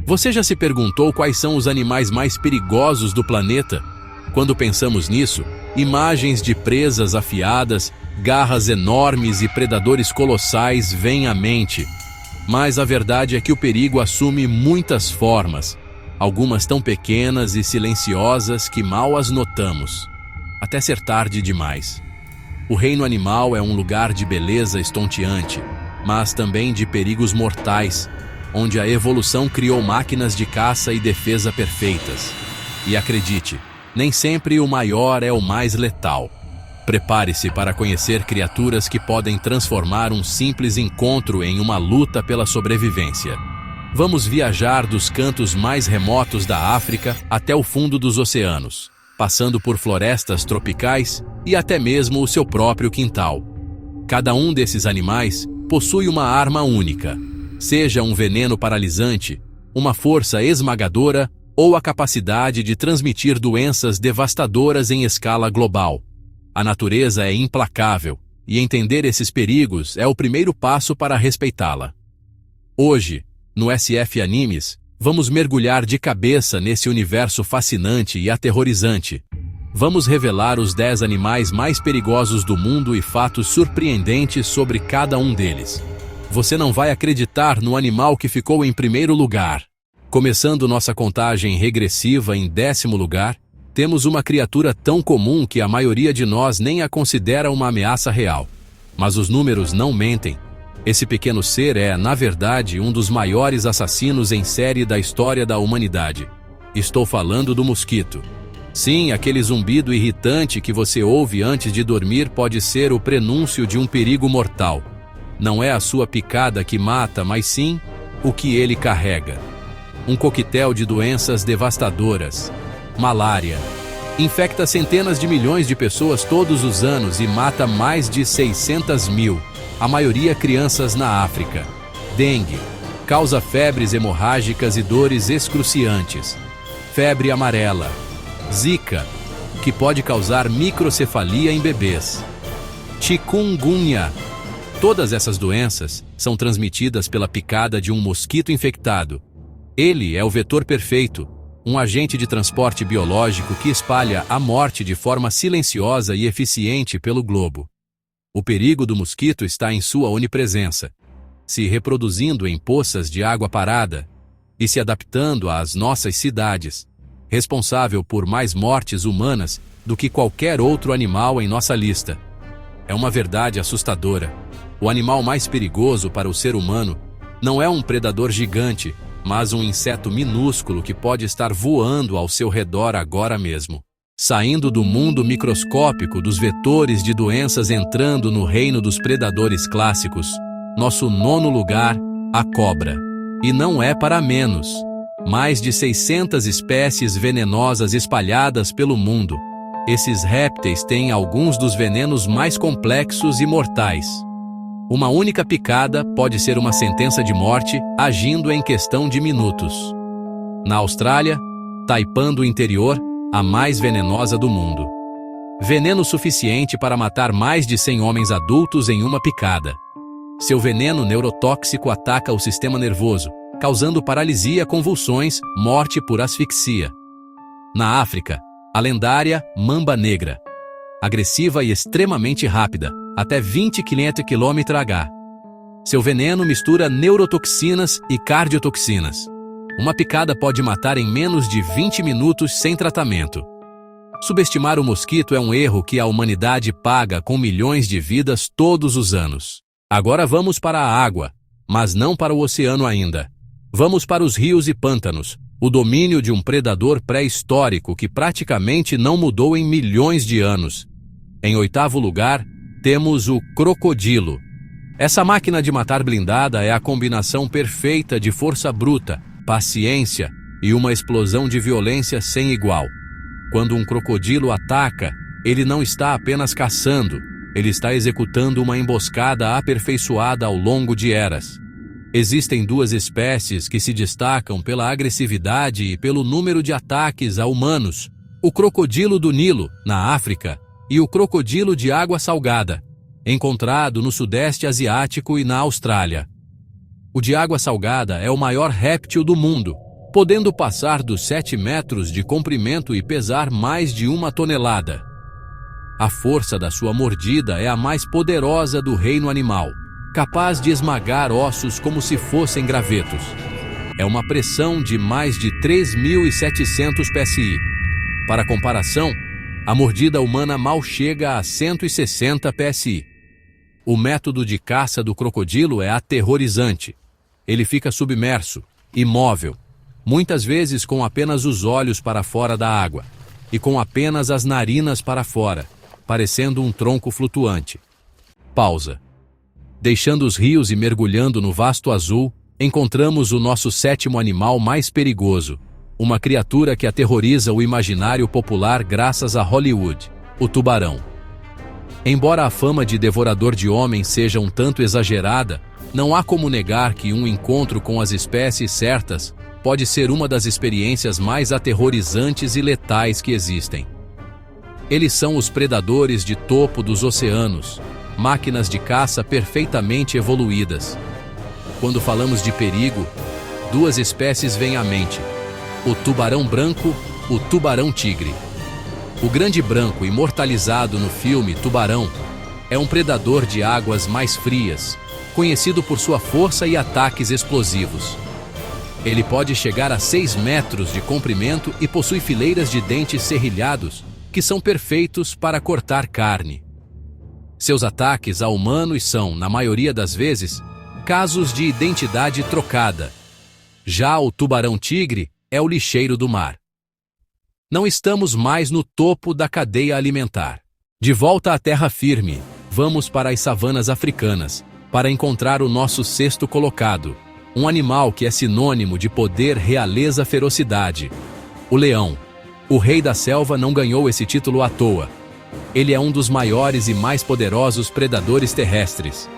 Você já se perguntou quais são os animais mais perigosos do planeta? Quando pensamos nisso, imagens de presas afiadas, garras enormes e predadores colossais vêm à mente. Mas a verdade é que o perigo assume muitas formas, algumas tão pequenas e silenciosas que mal as notamos, até ser tarde demais. O reino animal é um lugar de beleza estonteante, mas também de perigos mortais, onde a evolução criou máquinas de caça e defesa perfeitas. E acredite, nem sempre o maior é o mais letal. Prepare-se para conhecer criaturas que podem transformar um simples encontro em uma luta pela sobrevivência. Vamos viajar dos cantos mais remotos da África até o fundo dos oceanos, passando por florestas tropicais e até mesmo o seu próprio quintal. Cada um desses animais possui uma arma única, seja um veneno paralisante, uma força esmagadora ou a capacidade de transmitir doenças devastadoras em escala global. A natureza é implacável, e entender esses perigos é o primeiro passo para respeitá-la. Hoje, no SF Animes, vamos mergulhar de cabeça nesse universo fascinante e aterrorizante. Vamos revelar os 10 animais mais perigosos do mundo e fatos surpreendentes sobre cada um deles. Você não vai acreditar no animal que ficou em primeiro lugar. Começando nossa contagem regressiva em 10º lugar, temos uma criatura tão comum que a maioria de nós nem a considera uma ameaça real. Mas os números não mentem. Esse pequeno ser é, na verdade, um dos maiores assassinos em série da história da humanidade. Estou falando do mosquito. Sim, aquele zumbido irritante que você ouve antes de dormir pode ser o prenúncio de um perigo mortal. Não é a sua picada que mata, mas sim o que ele carrega. Um coquetel de doenças devastadoras. Malária. Infecta centenas de milhões de pessoas todos os anos e mata mais de 600 mil, a maioria crianças na África. Dengue. Causa febres hemorrágicas e dores excruciantes. Febre amarela. Zika, que pode causar microcefalia em bebês. Chikungunya. Todas essas doenças são transmitidas pela picada de um mosquito infectado. Ele é o vetor perfeito, um agente de transporte biológico que espalha a morte de forma silenciosa e eficiente pelo globo. O perigo do mosquito está em sua onipresença, se reproduzindo em poças de água parada e se adaptando às nossas cidades, responsável por mais mortes humanas do que qualquer outro animal em nossa lista. É uma verdade assustadora. O animal mais perigoso para o ser humano não é um predador gigante, mas um inseto minúsculo que pode estar voando ao seu redor agora mesmo. Saindo do mundo microscópico dos vetores de doenças entrando no reino dos predadores clássicos, nosso 9º lugar, a cobra. E não é para menos. Mais de 600 espécies venenosas espalhadas pelo mundo. Esses répteis têm alguns dos venenos mais complexos e mortais. Uma única picada pode ser uma sentença de morte, agindo em questão de minutos. Na Austrália, Taipan do Interior, a mais venenosa do mundo. Veneno suficiente para matar mais de 100 homens adultos em uma picada. Seu veneno neurotóxico ataca o sistema nervoso, causando paralisia, convulsões, morte por asfixia. Na África, a lendária mamba negra. Agressiva e extremamente rápida, até 20 km/h. Seu veneno mistura neurotoxinas e cardiotoxinas. Uma picada pode matar em menos de 20 minutos sem tratamento. Subestimar o mosquito é um erro que a humanidade paga com milhões de vidas todos os anos. Agora vamos para a água, mas não para o oceano ainda. Vamos para os rios e pântanos, o domínio de um predador pré-histórico que praticamente não mudou em milhões de anos. Em 8º lugar, temos o crocodilo. Essa máquina de matar blindada é a combinação perfeita de força bruta, paciência e uma explosão de violência sem igual. Quando um crocodilo ataca, ele não está apenas caçando, ele está executando uma emboscada aperfeiçoada ao longo de eras. Existem 2 espécies que se destacam pela agressividade e pelo número de ataques a humanos: o crocodilo do Nilo, na África, e o crocodilo de água salgada, encontrado no Sudeste Asiático e na Austrália. O de água salgada é o maior réptil do mundo. podendo passar dos 7 metros de comprimento e pesar mais de 1 tonelada. A força da sua mordida é a mais poderosa do reino animal, capaz de esmagar ossos como se fossem gravetos. É uma pressão de mais de 3.700 psi. Para comparação, a mordida humana mal chega a 160 psi. O método de caça do crocodilo é aterrorizante. Ele fica submerso, imóvel, muitas vezes com apenas os olhos para fora da água e com apenas as narinas para fora, parecendo um tronco flutuante. Pausa. Deixando os rios e mergulhando no vasto azul, encontramos o nosso 7º animal mais perigoso, uma criatura que aterroriza o imaginário popular graças a Hollywood, o tubarão. Embora a fama de devorador de homens seja um tanto exagerada, não há como negar que um encontro com as espécies certas pode ser uma das experiências mais aterrorizantes e letais que existem. Eles são os predadores de topo dos oceanos, máquinas de caça perfeitamente evoluídas. Quando falamos de perigo, 2 espécies vêm à mente: o tubarão branco, o tubarão-tigre. O grande branco, imortalizado no filme Tubarão, é um predador de águas mais frias, conhecido por sua força e ataques explosivos. Ele pode chegar a 6 metros de comprimento e possui fileiras de dentes serrilhados que são perfeitos para cortar carne. Seus ataques a humanos são, na maioria das vezes, casos de identidade trocada. Já o tubarão-tigre é o lixeiro do mar. Não estamos mais no topo da cadeia alimentar. De volta à terra firme, vamos para as savanas africanas, para encontrar o nosso 6º colocado, um animal que é sinônimo de poder, realeza, ferocidade. O leão. O rei da selva não ganhou esse título à toa. Ele é um dos maiores e mais poderosos predadores terrestres.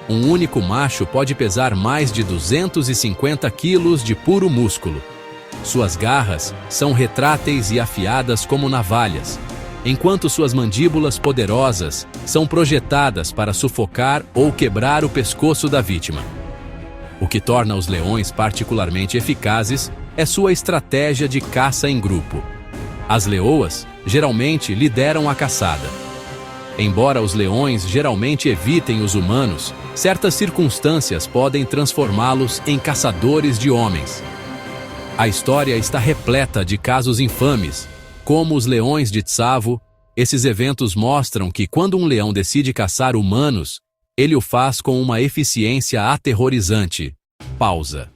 Um único macho pode pesar mais de 250 quilos de puro músculo. Suas garras são retráteis e afiadas como navalhas, enquanto suas mandíbulas poderosas são projetadas para sufocar ou quebrar o pescoço da vítima. O que torna os leões particularmente eficazes é sua estratégia de caça em grupo. As leoas geralmente lideram a caçada. Embora os leões geralmente evitem os humanos, certas circunstâncias podem transformá-los em caçadores de homens. A história está repleta de casos infames, como os leões de Tsavo. Esses eventos mostram que quando um leão decide caçar humanos, ele o faz com uma eficiência aterrorizante. Pausa.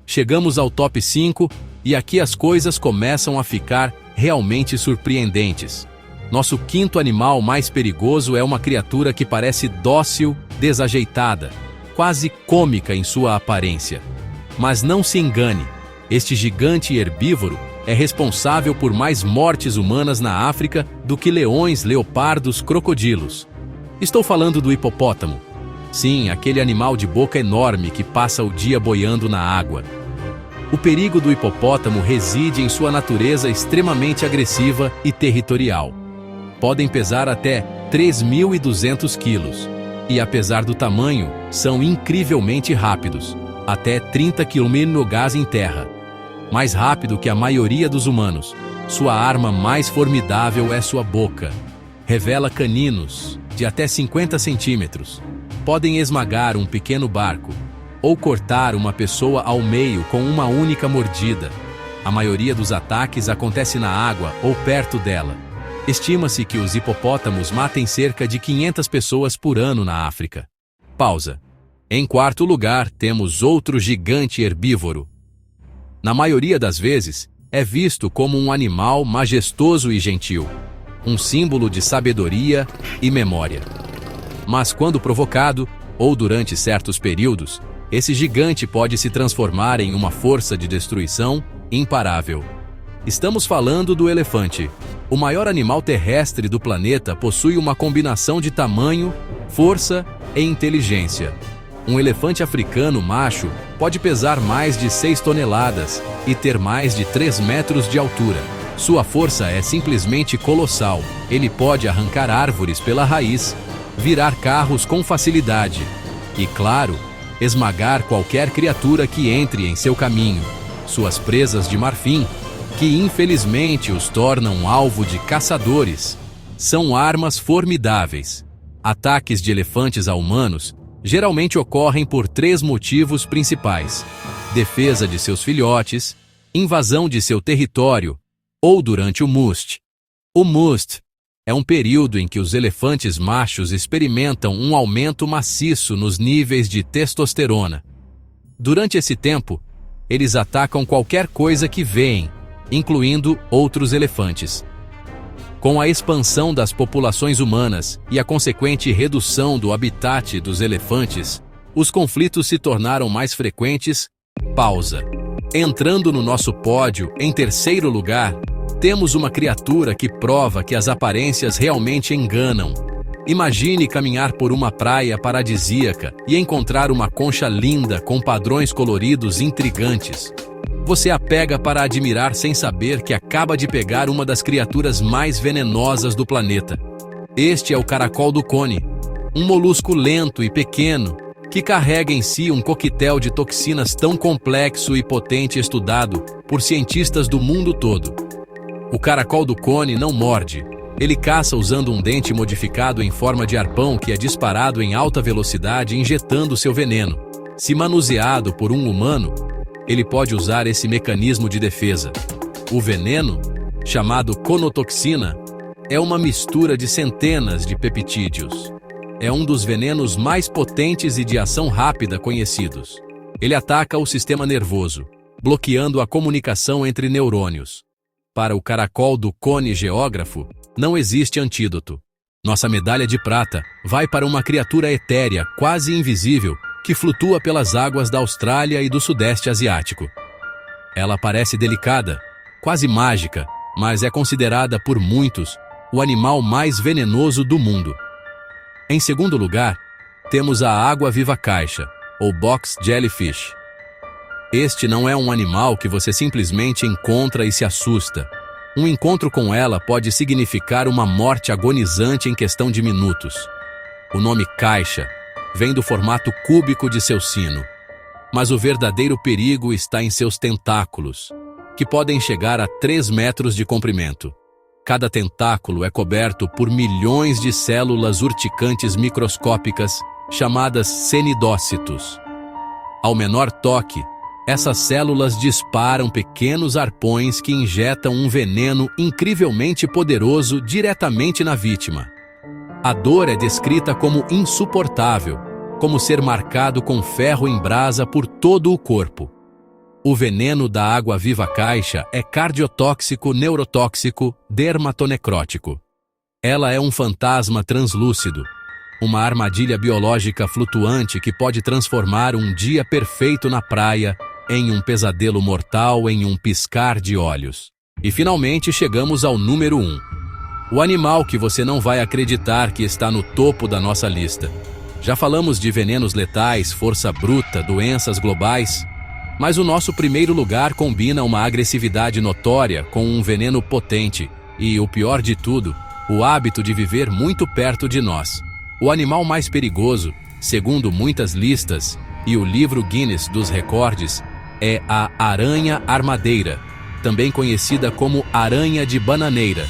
Chegamos ao top 5 e aqui as coisas começam a ficar realmente surpreendentes. Nosso 5º animal mais perigoso é uma criatura que parece dócil, desajeitada, quase cômica em sua aparência. Mas não se engane, este gigante herbívoro é responsável por mais mortes humanas na África do que leões, leopardos, crocodilos. Estou falando do hipopótamo. Sim, aquele animal de boca enorme que passa o dia boiando na água. O perigo do hipopótamo reside em sua natureza extremamente agressiva e territorial. Podem pesar até 3.200 quilos. E apesar do tamanho, são incrivelmente rápidos, até 30 km no gás em terra. Mais rápido que a maioria dos humanos. Sua arma mais formidável é sua boca. Revela caninos de até 50 centímetros. Podem esmagar um pequeno barco ou cortar uma pessoa ao meio com uma única mordida. A maioria dos ataques acontece na água ou perto dela. Estima-se que os hipopótamos matem cerca de 500 pessoas por ano na África. Pausa. Em 4º lugar, temos outro gigante herbívoro. Na maioria das vezes, é visto como um animal majestoso e gentil, um símbolo de sabedoria e memória. Mas quando provocado, ou durante certos períodos, esse gigante pode se transformar em uma força de destruição imparável. Estamos falando do elefante. O maior animal terrestre do planeta possui uma combinação de tamanho, força e inteligência. Um elefante africano macho pode pesar mais de 6 toneladas e ter mais de 3 metros de altura. Sua força é simplesmente colossal. Ele pode arrancar árvores pela raiz, virar carros com facilidade e, claro, esmagar qualquer criatura que entre em seu caminho. suas presas de marfim, que infelizmente os tornam alvo de caçadores, são armas formidáveis. Ataques de elefantes a humanos geralmente ocorrem por 3 motivos principais: defesa de seus filhotes, invasão de seu território ou durante o must. O must é um período em que os elefantes machos experimentam um aumento maciço nos níveis de testosterona. Durante esse tempo, eles atacam qualquer coisa que veem, incluindo outros elefantes. Com a expansão das populações humanas e a consequente redução do habitat dos elefantes, os conflitos se tornaram mais frequentes. Pausa. Entrando no nosso pódio, em terceiro lugar, temos uma criatura que prova que as aparências realmente enganam. Imagine caminhar por uma praia paradisíaca e encontrar uma concha linda com padrões coloridos intrigantes. Você a pega para admirar sem saber que acaba de pegar uma das criaturas mais venenosas do planeta. Este é o caracol do cone, um molusco lento e pequeno que carrega em si um coquetel de toxinas tão complexo e potente estudado por cientistas do mundo todo. O caracol do cone não morde. Ele caça usando um dente modificado em forma de arpão que é disparado em alta velocidade injetando seu veneno. Se manuseado por um humano, ele pode usar esse mecanismo de defesa. O veneno, chamado conotoxina, é uma mistura de centenas de peptídeos. É um dos venenos mais potentes e de ação rápida conhecidos. Ele ataca o sistema nervoso, bloqueando a comunicação entre neurônios. Para o caracol do cone geógrafo, não existe antídoto. Nossa medalha de prata vai para uma criatura etérea, quase invisível, que flutua pelas águas da Austrália e do Sudeste Asiático. Ela parece delicada, quase mágica, mas é considerada por muitos o animal mais venenoso do mundo. Em segundo lugar, temos a água-viva caixa, ou box jellyfish. Este não é um animal que você simplesmente encontra e se assusta. Um encontro com ela pode significar uma morte agonizante em questão de minutos. O nome caixa vem do formato cúbico de seu sino. Mas o verdadeiro perigo está em seus tentáculos, que podem chegar a 3 metros de comprimento. Cada tentáculo é coberto por milhões de células urticantes microscópicas, chamadas cenidócitos. Ao menor toque, essas células disparam pequenos arpões que injetam um veneno incrivelmente poderoso diretamente na vítima. A dor é descrita como insuportável, como ser marcado com ferro em brasa por todo o corpo. O veneno da água-viva caixa é cardiotóxico, neurotóxico, dermatonecrótico. Ela é um fantasma translúcido, uma armadilha biológica flutuante que pode transformar um dia perfeito na praia em um pesadelo mortal em um piscar de olhos. E finalmente chegamos ao número 1. O animal que você não vai acreditar que está no topo da nossa lista. Já falamos de venenos letais, força bruta, doenças globais, mas o nosso primeiro lugar combina uma agressividade notória com um veneno potente e, o pior de tudo, o hábito de viver muito perto de nós. O animal mais perigoso, segundo muitas listas e o livro Guinness dos Recordes, é a aranha-armadeira, também conhecida como aranha de bananeira.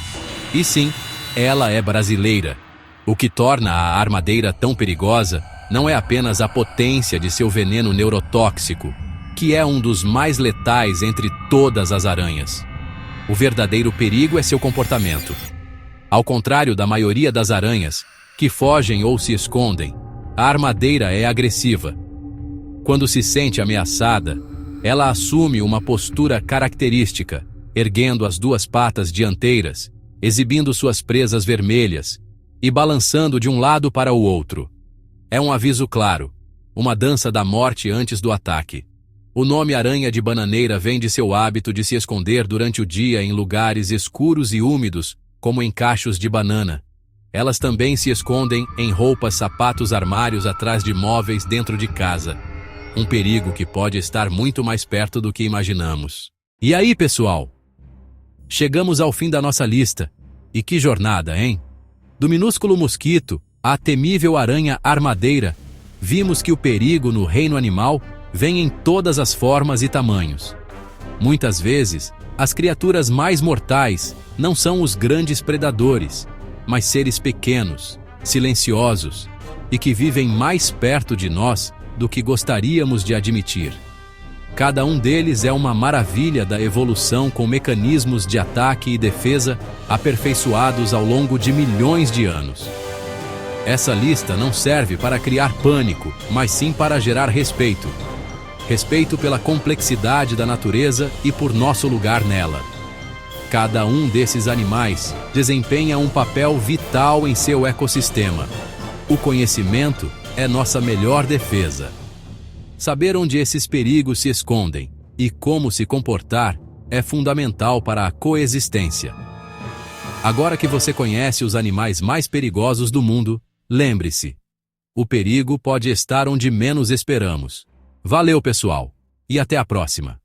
E sim, ela é brasileira. O que torna a armadeira tão perigosa não é apenas a potência de seu veneno neurotóxico, que é um dos mais letais entre todas as aranhas. O verdadeiro perigo é seu comportamento. Ao contrário da maioria das aranhas, que fogem ou se escondem, a armadeira é agressiva. Quando se sente ameaçada, ela assume uma postura característica, erguendo as 2 patas dianteiras, exibindo suas presas vermelhas e balançando de um lado para o outro. É um aviso claro, uma dança da morte antes do ataque. O nome aranha de bananeira vem de seu hábito de se esconder durante o dia em lugares escuros e úmidos, como em cachos de banana. Elas também se escondem em roupas, sapatos, armários atrás de móveis dentro de casa. Um perigo que pode estar muito mais perto do que imaginamos. E aí, pessoal? Chegamos ao fim da nossa lista. E que jornada, hein? Do minúsculo mosquito à temível aranha-armadeira, vimos que o perigo no reino animal vem em todas as formas e tamanhos. Muitas vezes, as criaturas mais mortais não são os grandes predadores, mas seres pequenos, silenciosos e que vivem mais perto de nós do que gostaríamos de admitir. Cada um deles é uma maravilha da evolução com mecanismos de ataque e defesa aperfeiçoados ao longo de milhões de anos. Essa lista não serve para criar pânico, mas sim para gerar respeito. Respeito pela complexidade da natureza e por nosso lugar nela. Cada um desses animais desempenha um papel vital em seu ecossistema. O conhecimento é nossa melhor defesa. Saber onde esses perigos se escondem e como se comportar é fundamental para a coexistência. Agora que você conhece os animais mais perigosos do mundo, lembre-se: o perigo pode estar onde menos esperamos. Valeu, pessoal, e até a próxima!